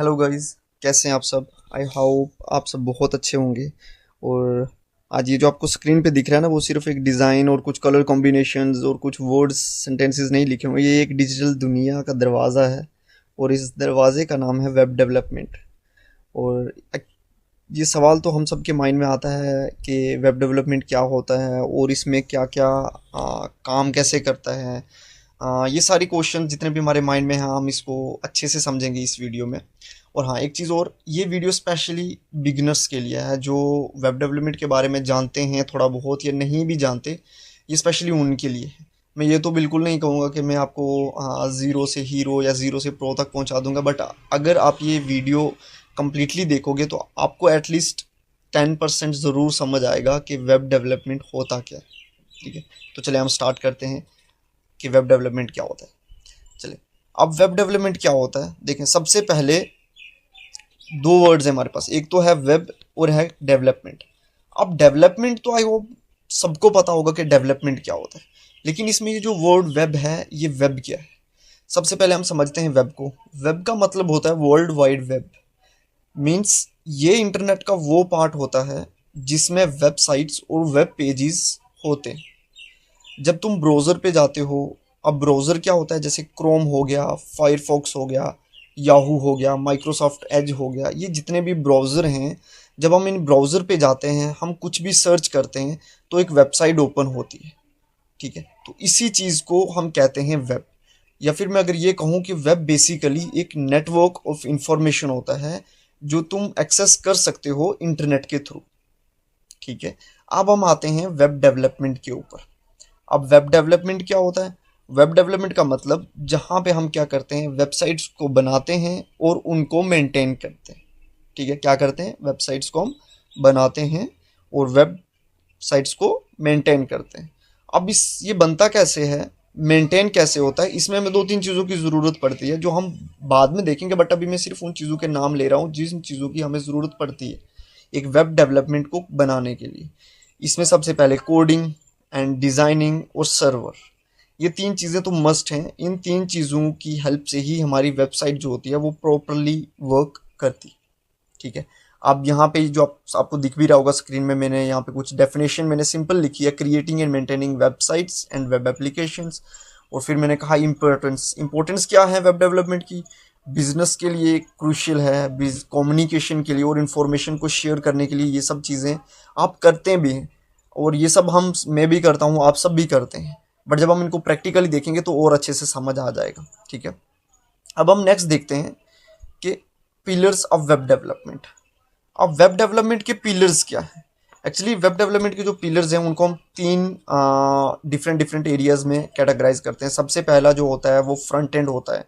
Hello guys, कैसे हैं आप सब। आई होप आप सब बहुत अच्छे होंगे। और आज ये जो आपको स्क्रीन पे दिख रहा है ना, वो सिर्फ एक डिज़ाइन और कुछ कलर कॉम्बिनेशंस और कुछ वर्ड्स सेंटेंसेस नहीं लिखे हुए। ये एक डिजिटल दुनिया का दरवाज़ा है और इस दरवाजे का नाम है वेब डेवलपमेंट। और ये सवाल तो हम सब के माइंड में आता है कि वेब डेवलपमेंट क्या होता है और इसमें क्या क्या काम कैसे करता है। ये सारी क्वेश्चन जितने भी हमारे माइंड में हैं, हम इसको अच्छे से समझेंगे इस वीडियो में। और हाँ, एक चीज़ और, ये वीडियो स्पेशली बिगिनर्स के लिए है जो वेब डेवलपमेंट के बारे में जानते हैं थोड़ा बहुत या नहीं भी जानते। ये स्पेशली उनके लिए है। मैं ये तो बिल्कुल नहीं कहूँगा कि मैं आपको ज़ीरो से हीरो या ज़ीरो से प्रो तक पहुँचा दूंगा, बट अगर आप ये वीडियो कम्प्लीटली देखोगे तो आपको एटलीस्ट 10% ज़रूर समझ आएगा कि वेब डेवलपमेंट होता क्या है। ठीक है, तो चले हम स्टार्ट करते हैं कि वेब डेवलपमेंट क्या होता है। चलिए, अब वेब डेवलपमेंट क्या होता है देखें। सबसे पहले दो वर्ड्स हैं हमारे पास, एक तो है वेब और है डेवलपमेंट। अब डेवलपमेंट तो आई होप सबको पता होगा कि डेवलपमेंट क्या होता है, लेकिन इसमें ये जो वर्ड वेब है, ये वेब क्या है। सबसे पहले हम समझते हैं वेब को। वेब का मतलब होता है वर्ल्ड वाइड वेब। मीन्स ये इंटरनेट का वो पार्ट होता है जिसमें वेबसाइट्स और वेब पेजेस होते हैं। जब तुम ब्राउज़र पे जाते हो, अब ब्राउज़र क्या होता है, जैसे क्रोम हो गया, फायरफॉक्स हो गया, याहू हो गया, माइक्रोसॉफ्ट एज हो गया, ये जितने भी ब्राउज़र हैं, जब हम इन ब्राउज़र पे जाते हैं, हम कुछ भी सर्च करते हैं तो एक वेबसाइट ओपन होती है। ठीक है, तो इसी चीज़ को हम कहते हैं वेब। या फिर मैं अगर ये कहूँ कि वेब बेसिकली एक नेटवर्क ऑफ इंफॉर्मेशन होता है जो तुम एक्सेस कर सकते हो इंटरनेट के थ्रू। ठीक है, अब हम आते हैं वेब डेवलपमेंट के ऊपर। अब वेब डेवलपमेंट क्या होता है। वेब डेवलपमेंट का मतलब जहाँ पे हम क्या करते हैं, वेबसाइट्स को बनाते हैं और उनको मेंटेन करते हैं। ठीक है, क्या करते हैं, वेबसाइट्स को हम बनाते हैं और वेबसाइट्स को मेंटेन करते हैं। अब इस ये बनता कैसे है, मेंटेन कैसे होता है, इसमें हमें दो तीन चीज़ों की ज़रूरत पड़ती है जो हम बाद में देखेंगे, बट अभी मैं सिर्फ उन चीज़ों के नाम ले रहा हूँ जिन चीज़ों की हमें ज़रूरत पड़ती है एक वेब डेवलपमेंट को बनाने के लिए। इसमें सबसे पहले कोडिंग एंड डिज़ाइनिंग और सर्वर, ये तीन चीज़ें तो मस्ट हैं। इन तीन चीज़ों की हेल्प से ही हमारी वेबसाइट जो होती है वो प्रॉपरली वर्क करती। ठीक है, अब यहाँ पे जो आपको दिख भी रहा होगा स्क्रीन में, मैंने यहाँ पे कुछ डेफिनेशन मैंने सिंपल लिखी है, creating and maintaining websites and web applications. और फिर मैंने कहा इंपॉर्टेंस क्या है वेब डेवलपमेंट की। बिजनेस के लिए क्रूशियल है, कम्युनिकेशन के लिए और इन्फॉर्मेशन को शेयर करने के लिए ये सब चीज़ें आप करते भी हैं। और ये सब मैं भी करता हूँ, आप सब भी करते हैं, बट जब हम इनको प्रैक्टिकली देखेंगे तो और अच्छे से समझ आ जाएगा। ठीक है, अब हम नेक्स्ट देखते हैं कि पिलर्स ऑफ वेब डेवलपमेंट। अब वेब डेवलपमेंट के पिलर्स क्या है। एक्चुअली वेब डेवलपमेंट के जो पिलर्स हैं उनको हम तीन डिफरेंट डिफरेंट एरियाज में कैटेगराइज करते हैं। सबसे पहला जो होता है वो फ्रंट एंड होता है,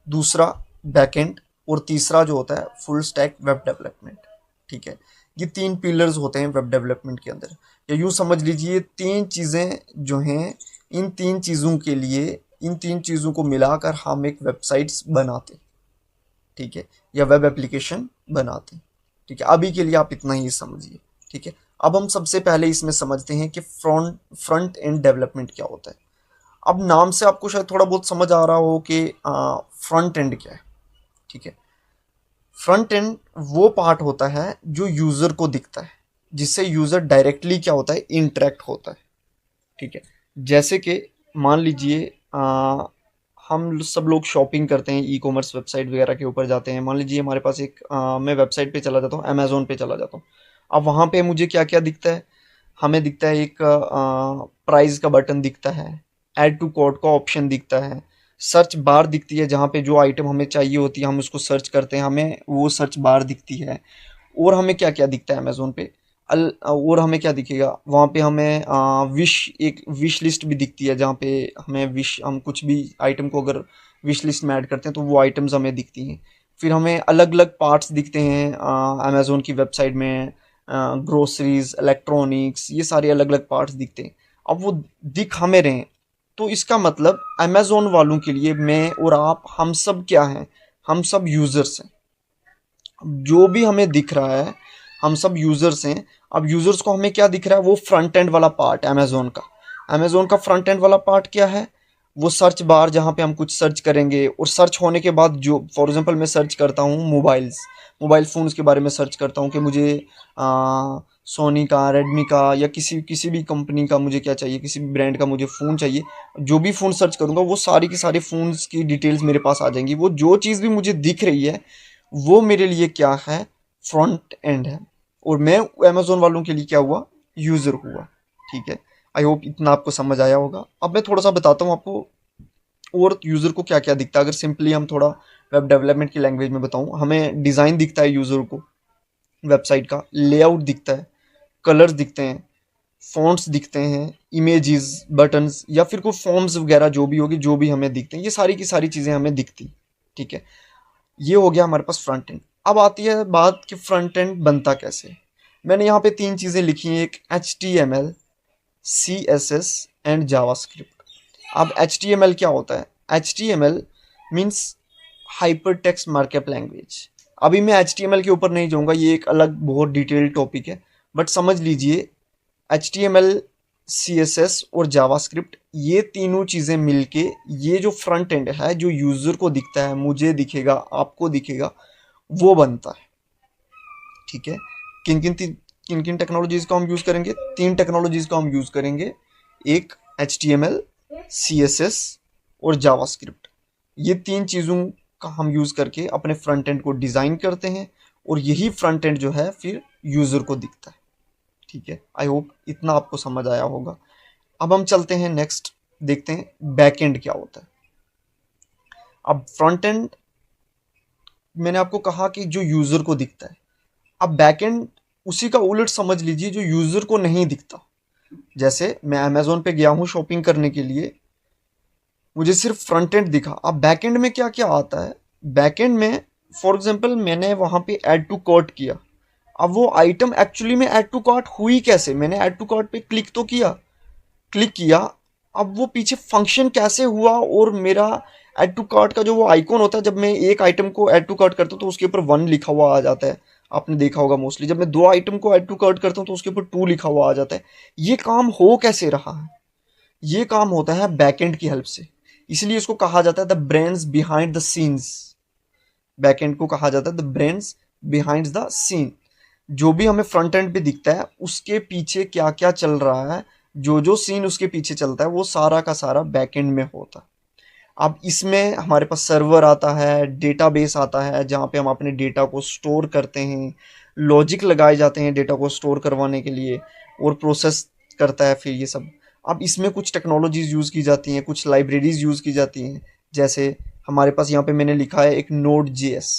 दूसरा बैक एंड, और तीसरा जो होता है फुल स्टैक वेब डेवलपमेंट। ठीक है, ये तीन पिलर्स होते हैं वेब डेवलपमेंट के अंदर। या यूँ समझ लीजिए तीन चीज़ें जो हैं, इन तीन चीज़ों के लिए, इन तीन चीज़ों को मिलाकर हम एक वेबसाइट्स बनाते। ठीक है, या वेब एप्लीकेशन बनाते। ठीक है, अभी के लिए आप इतना ही समझिए। ठीक है, अब हम सबसे पहले इसमें समझते हैं कि फ्रंट एंड डेवलपमेंट क्या होता है। अब नाम से आपको शायद थोड़ा बहुत समझ आ रहा हो कि फ्रंट एंड क्या है। ठीक है, फ्रंट एंड वो पार्ट होता है जो यूज़र को दिखता है, जिससे यूज़र डायरेक्टली क्या होता है, इंटरेक्ट होता है। ठीक है, जैसे कि मान लीजिए हम सब लोग शॉपिंग करते हैं, ई कॉमर्स वेबसाइट वगैरह के ऊपर जाते हैं। मान लीजिए हमारे पास मैं वेबसाइट पे चला जाता हूँ, अमेज़ोन पे चला जाता हूँ। अब वहाँ पे मुझे क्या क्या दिखता है, हमें दिखता है एक प्राइस का बटन दिखता है, ऐड टू कार्ट का ऑप्शन दिखता है, सर्च बार दिखती है जहाँ पे जो आइटम हमें चाहिए होती है हम उसको सर्च करते हैं, हमें वो सर्च बार दिखती है। और हमें क्या क्या दिखता है अमेज़ोन पे, और हमें क्या दिखेगा वहाँ पे, हमें एक विश लिस्ट भी दिखती है जहाँ पे हम कुछ भी आइटम को अगर विश लिस्ट में ऐड करते हैं तो वो आइटम्स हमें दिखती हैं। फिर हमें अलग अलग पार्ट्स दिखते हैं अमेज़ोन की वेबसाइट में, ग्रोसरीज, इलेक्ट्रॉनिक्स, ये सारे अलग अलग पार्ट्स दिखते हैं। अब वो दिख हमें रहे हैं, तो इसका मतलब अमेज़ोन वालों के लिए मैं और आप, हम सब क्या हैं, हम सब यूज़र्स हैं। जो भी हमें दिख रहा है हम सब यूज़र्स हैं। अब यूज़र्स को हमें क्या दिख रहा है, वो फ्रंट एंड वाला पार्ट अमेज़ोन का। अमेज़ोन का फ्रंट एंड वाला पार्ट क्या है, वो सर्च बार जहाँ पे हम कुछ सर्च करेंगे और सर्च होने के बाद जो फॉर एग्जांपल मैं सर्च करता हूँ मोबाइल फ़ोन्स के बारे में सर्च करता हूँ कि मुझे सोनी का, रेडमी का या किसी किसी भी कंपनी का मुझे क्या चाहिए, किसी भी ब्रांड का मुझे फ़ोन चाहिए। जो भी फ़ोन सर्च करूँगा वो सारी की सारी फ़ोन्स की डिटेल्स मेरे पास आ जाएंगी। वो जो चीज़ भी मुझे दिख रही है वो मेरे लिए क्या है, फ्रंट एंड है। और मैं अमेजोन वालों के लिए क्या हुआ, यूज़र हुआ। ठीक है, आई होप इतना आपको समझ आया होगा। अब मैं थोड़ा सा बताता हूँ आपको और यूज़र को क्या क्या दिखता है। अगर सिंपली हम थोड़ा वेब डेवलपमेंट की लैंग्वेज में बताऊँ, हमें डिज़ाइन दिखता है यूज़र को, वेबसाइट का लेआउट दिखता है, कलर्स दिखते हैं, फ़ॉन्ट्स दिखते हैं, इमेजेस, बटन्स या फिर कोई फॉर्म्स वगैरह जो भी होगी, जो भी हमें दिखते हैं, ये सारी की सारी चीज़ें हमें दिखती। ठीक है, ये हो गया हमारे पास फ्रंट एंड। अब आती है बात कि फ्रंट एंड बनता कैसे। मैंने यहाँ पे 3 चीज़ें लिखी हैं, एक HTML, CSS एंड जावास्क्रिप्ट। अब HTML क्या होता है? HTML means hyper text markup language. अभी मैं HTML के ऊपर नहीं जाऊँगा, ये एक अलग बहुत डिटेल्ड टॉपिक है, बट समझ लीजिए HTML, CSS और जावास्क्रिप्ट, ये तीनों चीज़ें मिलके ये जो फ्रंट एंड है, जो यूज़र को दिखता है, मुझे दिखेगा, आपको दिखेगा, वो बनता है। ठीक है, किन किन टेक्नोलॉजीज़ को हम यूज़ करेंगे? 3 टेक्नोलॉजीज़ को हम यूज़ करेंगे। एक HTML, CSS और जावास्क्रिप्ट। ये 3 चीज़ों का हम यूज़ करके अपने फ्रंट एंड को डिज़ाइन करते हैं और यही फ्रंट एंड जो है फिर यूज़र को दिखता है। ठीक है, आई होप इतना आपको समझ आया होगा। अब हम चलते हैं नेक्स्ट, देखते हैं बैक एंड क्या होता है। अब फ्रंट एंड मैंने आपको कहा कि जो यूज़र को दिखता है। अब बैक एंड उसी का उलट समझ लीजिए, जो यूज़र को नहीं दिखता। जैसे मैं अमेज़न पे गया हूँ शॉपिंग करने के लिए, मुझे सिर्फ फ्रंट एंड दिखा। अब बैक एंड में क्या क्या आता है? बैक एंड में फॉर एग्जांपल मैंने वहाँ पे ऐड टू कार्ट किया। अब वो आइटम एक्चुअली में ऐड टू कार्ट हुई कैसे? मैंने ऐड टू कार्ट पे क्लिक किया, अब वो पीछे फंक्शन कैसे हुआ और मेरा ऐड टू कार्ट का जो वो आइकॉन होता है, जब मैं एक आइटम को ऐड टू कार्ट करता हूँ तो उसके ऊपर 1 लिखा हुआ आ जाता है। आपने देखा होगा मोस्टली, जब मैं 2 आइटम को ऐड टू कार्ट करता हूँ तो उसके ऊपर 2 लिखा हुआ आ जाता है। ये काम हो कैसे रहा है? ये काम होता है बैकएंड की हेल्प से। इसलिए इसको कहा जाता है the brains behind the scenes. Backend को कहा जाता है the brains behind the scene. जो भी हमें फ्रंट एंड पे दिखता है उसके पीछे क्या क्या चल रहा है, जो जो सीन उसके पीछे चलता है, वो सारा का सारा बैक एंड में होता है। अब इसमें हमारे पास सर्वर आता है, डेटाबेस आता है, जहाँ पे हम अपने डेटा को स्टोर करते हैं, लॉजिक लगाए जाते हैं डेटा को स्टोर करवाने के लिए, और प्रोसेस करता है फिर ये सब। अब इसमें कुछ टेक्नोलॉजीज यूज़ की जाती हैं, कुछ लाइब्रेरीज यूज़ की जाती हैं। जैसे हमारे पास यहाँ पे मैंने लिखा है एक Node.js।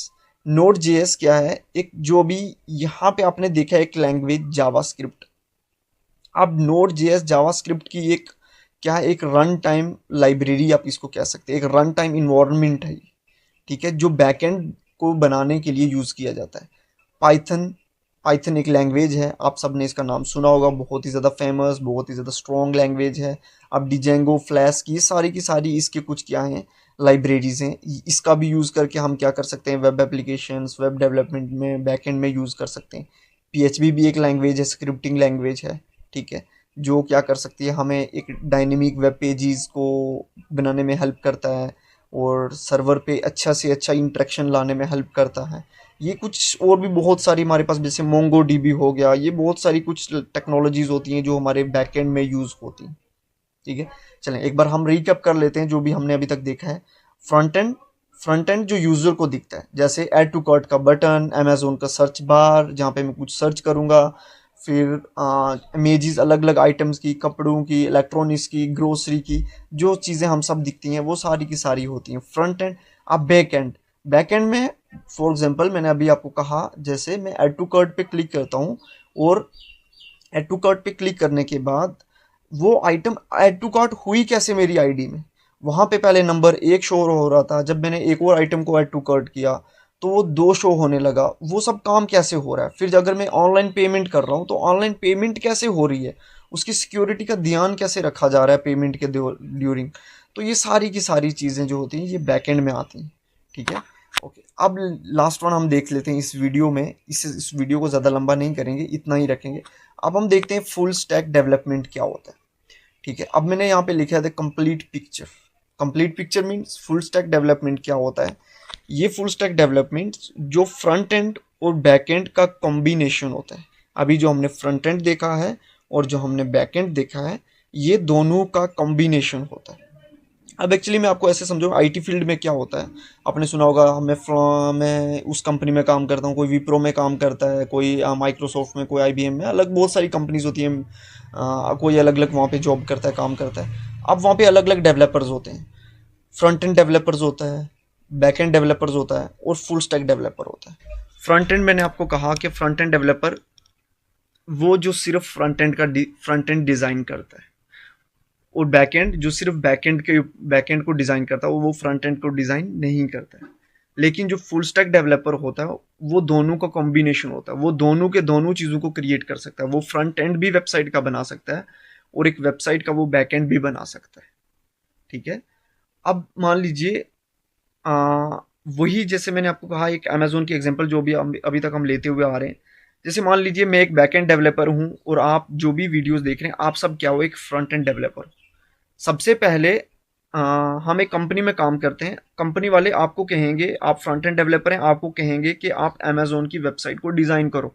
Node.js क्या है? एक जो भी यहाँ पे आपने देखा है एक लैंग्वेज जावास्क्रिप्ट। अब Node.js जावास्क्रिप्ट की एक क्या है, एक रन टाइम लाइब्रेरी आप इसको कह सकते हैं, एक रन टाइम इन्वायरमेंट है। ठीक है, जो बैकएंड को बनाने के लिए यूज़ किया जाता है। पाइथन पाइथन एक लैंग्वेज है, आप सब ने इसका नाम सुना होगा, बहुत ही ज़्यादा फेमस, बहुत ही ज़्यादा स्ट्रॉन्ग लैंग्वेज है। अब डिजेंगो, फ्लैस्क, ये सारी की सारी इसके कुछ क्या हैं, लाइब्रेरीज हैं। इसका भी यूज़ करके हम क्या कर सकते हैं, वेब एप्लीकेशंस, वेब डेवलपमेंट में बैकएंड में यूज़ कर सकते हैं। PHP भी एक लैंग्वेज है, स्क्रिप्टिंग लैंग्वेज है। ठीक है, जो क्या कर सकती है, हमें एक डायनेमिक वेब पेजेस को बनाने में हेल्प करता है और सर्वर पे अच्छा से अच्छा इंटरेक्शन लाने में हेल्प करता है। ये कुछ और भी बहुत सारी हमारे पास, जैसे मोंगो डीबी हो गया, ये बहुत सारी कुछ टेक्नोलॉजीज होती हैं जो हमारे बैकएंड में यूज़ होती हैं। ठीक है, चलें एक बार हम रिकैप कर लेते हैं जो भी हमने अभी तक देखा है। फ्रंट एंड फ्रंट एंड जो यूज़र को दिखता है, जैसे ऐड टू कार्ट का बटन, अमेजोन का सर्च बार जहाँ पे मैं कुछ सर्च करूँगा, फिर इमेजेस अलग अलग आइटम्स की, कपड़ों की, इलेक्ट्रॉनिक्स की, ग्रोसरी की, जो चीज़ें हम सब दिखती हैं वो सारी की सारी होती हैं फ्रंट एंड। अब बैक एंड में फॉर एग्जांपल मैंने अभी आपको कहा, जैसे मैं ऐड टू कार्ट पे क्लिक करता हूँ और ऐड टू कार्ट पे क्लिक करने के बाद वो आइटम ऐड टू कार्ट हुई कैसे मेरी आईडी में। वहाँ पे पहले नंबर 1 शो हो रहा था, जब मैंने एक और आइटम को ऐड टू कार्ट किया तो वो 2 शो होने लगा। वो सब काम कैसे हो रहा है? फिर अगर मैं ऑनलाइन पेमेंट कर रहा हूँ तो ऑनलाइन पेमेंट कैसे हो रही है, उसकी सिक्योरिटी का ध्यान कैसे रखा जा रहा है पेमेंट के ड्यूरिंग। तो ये सारी की सारी चीज़ें जो होती हैं ये बैकएंड में आती हैं। ठीक है, ओके। अब लास्ट वन हम देख लेते हैं इस वीडियो में। इस वीडियो को ज़्यादा लंबा नहीं करेंगे, इतना ही रखेंगे। अब हम देखते हैं फुल स्टैक डेवलपमेंट क्या होता है। ठीक है, अब मैंने यहाँ पे लिखा है the complete picture. Complete picture means full stack development क्या होता है? ये फुल स्टैक डेवलपमेंट जो फ्रंट एंड और बैक एंड का कॉम्बिनेशन होता है। अभी जो हमने फ्रंट एंड देखा है और जो हमने बैक एंड देखा है, ये दोनों का कॉम्बिनेशन होता है। अब एक्चुअली मैं आपको ऐसे समझो, आईटी फील्ड में क्या होता है, आपने सुना होगा, मैं उस कंपनी में काम करता हूँ, कोई विप्रो में काम करता है, कोई माइक्रोसॉफ्ट में, कोई आईबीएम में, अलग बहुत सारी कंपनीज होती हैं। कोई अलग अलग वहाँ पे जॉब करता है, काम करता है। अब वहाँ पे अलग अलग डेवलपर्स होते हैं। फ्रंट एंड डेवलपर्स होता है, बैक एंड डेवलपर्स होता है, और फुल स्टैक डेवलपर होता है। फ्रंट एंड मैंने आपको कहा कि फ्रंट एंड डेवलपर वो जो सिर्फ फ्रंट एंड डिज़ाइन करता है, और बैक एंड जो सिर्फ बैक एंड को डिज़ाइन करता है, वो फ्रंट एंड को डिज़ाइन नहीं करता है। लेकिन जो फुल स्टैक डेवलपर होता है, वो दोनों का कॉम्बिनेशन होता है, वो दोनों के दोनों चीज़ों को क्रिएट कर सकता है। वो फ्रंट एंड भी वेबसाइट का बना सकता है, और एक वेबसाइट का वो बैक एंड भी बना सकता है। ठीक है। अब मान लीजिए वही जैसे मैंने आपको कहा, एक अमेजोन की एग्जांपल जो भी अभी तक हम लेते हुए आ रहे हैं। जैसे मान लीजिए मैं एक बैक एंड डेवलपर हूं, और आप जो भी वीडियोस देख रहे हैं, आप सब क्या हो, एक फ्रंट एंड डेवलपर। सबसे पहले हम एक कंपनी में काम करते हैं, कंपनी वाले आपको कहेंगे, आप फ्रंट एंड डेवलपर हैं, आपको कहेंगे कि आप अमेजोन की वेबसाइट को डिज़ाइन करो।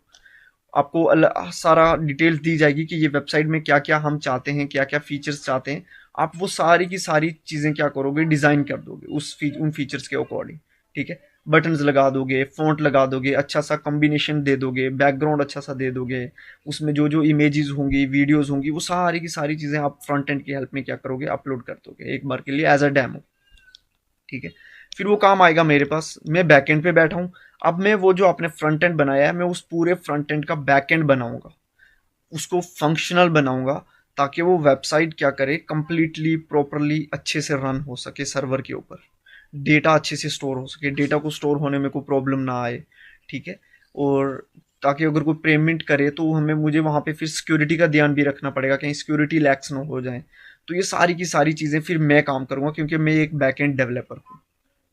आपको सारा डिटेल्स दी जाएगी कि ये वेबसाइट में क्या क्या हम चाहते हैं, क्या क्या फीचर्स चाहते हैं। आप वो सारी की सारी चीज़ें क्या करोगे, डिज़ाइन कर दोगे उन फीचर्स के अकॉर्डिंग। ठीक है। बटन्स लगा दोगे, फ़ॉन्ट लगा दोगे, अच्छा सा कॉम्बिनेशन दे दोगे, बैकग्राउंड अच्छा सा दे दोगे, उसमें जो जो इमेजेस होंगी, वीडियोस होंगी, वो सारी की सारी चीज़ें आप फ्रंट एंड की हेल्प में क्या करोगे, अपलोड कर दोगे एक बार के लिए एज अ डेमो। ठीक है। फिर वो काम आएगा मेरे पास, मैं बैक एंड पे बैठा हूँ। अब मैं वो जो आपने फ्रंट एंड बनाया है, मैं उस पूरे फ्रंट एंड का बैक एंड बनाऊंगा, उसको फंक्शनल बनाऊंगा, ताकि वो वेबसाइट क्या करे, कंप्लीटली प्रॉपरली अच्छे से रन हो सके सर्वर के ऊपर, डेटा अच्छे से स्टोर हो सके, डेटा को स्टोर होने में कोई प्रॉब्लम ना आए। ठीक है। और ताकि अगर कोई पेमेंट करे तो मुझे वहाँ पे फिर सिक्योरिटी का ध्यान भी रखना पड़ेगा, कहीं सिक्योरिटी लैक्स ना हो जाए। तो ये सारी की सारी चीज़ें फिर मैं काम करूँगा, क्योंकि मैं एक बैक एंड डेवलपर हूँ।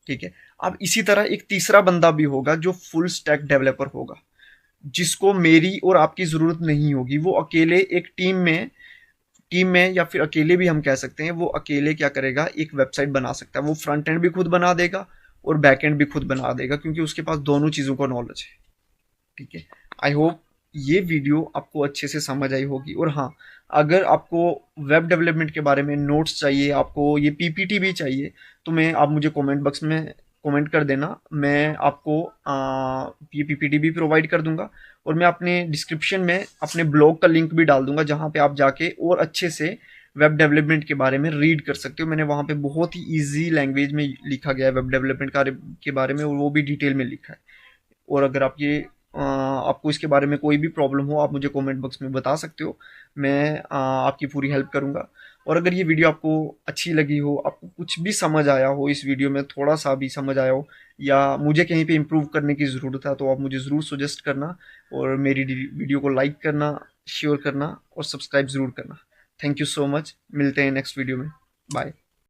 ठीक है। अब इसी तरह एक तीसरा बंदा भी होगा जो फुल स्टैक डेवलपर होगा, जिसको मेरी और आपकी ज़रूरत नहीं होगी। वो अकेले एक टीम में या फिर अकेले भी हम कह सकते हैं, वो अकेले क्या करेगा, एक वेबसाइट बना सकता है। वो फ्रंट एंड भी खुद बना देगा और बैक एंड भी खुद बना देगा, क्योंकि उसके पास दोनों चीज़ों का नॉलेज है। ठीक है। आई होप ये वीडियो आपको अच्छे से समझ आई होगी। और हाँ, अगर आपको वेब डेवलपमेंट के बारे में नोट्स चाहिए, आपको ये पीपीटी भी चाहिए, तो आप मुझे कमेंट बॉक्स में कमेंट कर देना, मैं आपको ये पीपीटी भी प्रोवाइड कर दूंगा। और मैं अपने डिस्क्रिप्शन में अपने ब्लॉग का लिंक भी डाल दूंगा, जहाँ पे आप जाके और अच्छे से वेब डेवलपमेंट के बारे में रीड कर सकते हो। मैंने वहाँ पे बहुत ही ईजी लैंग्वेज में लिखा गया है वेब डेवलपमेंट के बारे में, और वो भी डिटेल में लिखा है। और अगर आपको इसके बारे में कोई भी प्रॉब्लम हो, आप मुझे कमेंट बॉक्स में बता सकते हो, मैं आपकी पूरी हेल्प करूंगा। और अगर ये वीडियो आपको अच्छी लगी हो, आपको कुछ भी समझ आया हो, इस वीडियो में थोड़ा सा भी समझ आया हो, या मुझे कहीं पे इम्प्रूव करने की ज़रूरत है, तो आप मुझे ज़रूर सजेस्ट करना, और मेरी वीडियो को लाइक करना, शेयर करना, और सब्सक्राइब ज़रूर करना। Thank you so much. मिलते हैं नेक्स्ट वीडियो में। बाय।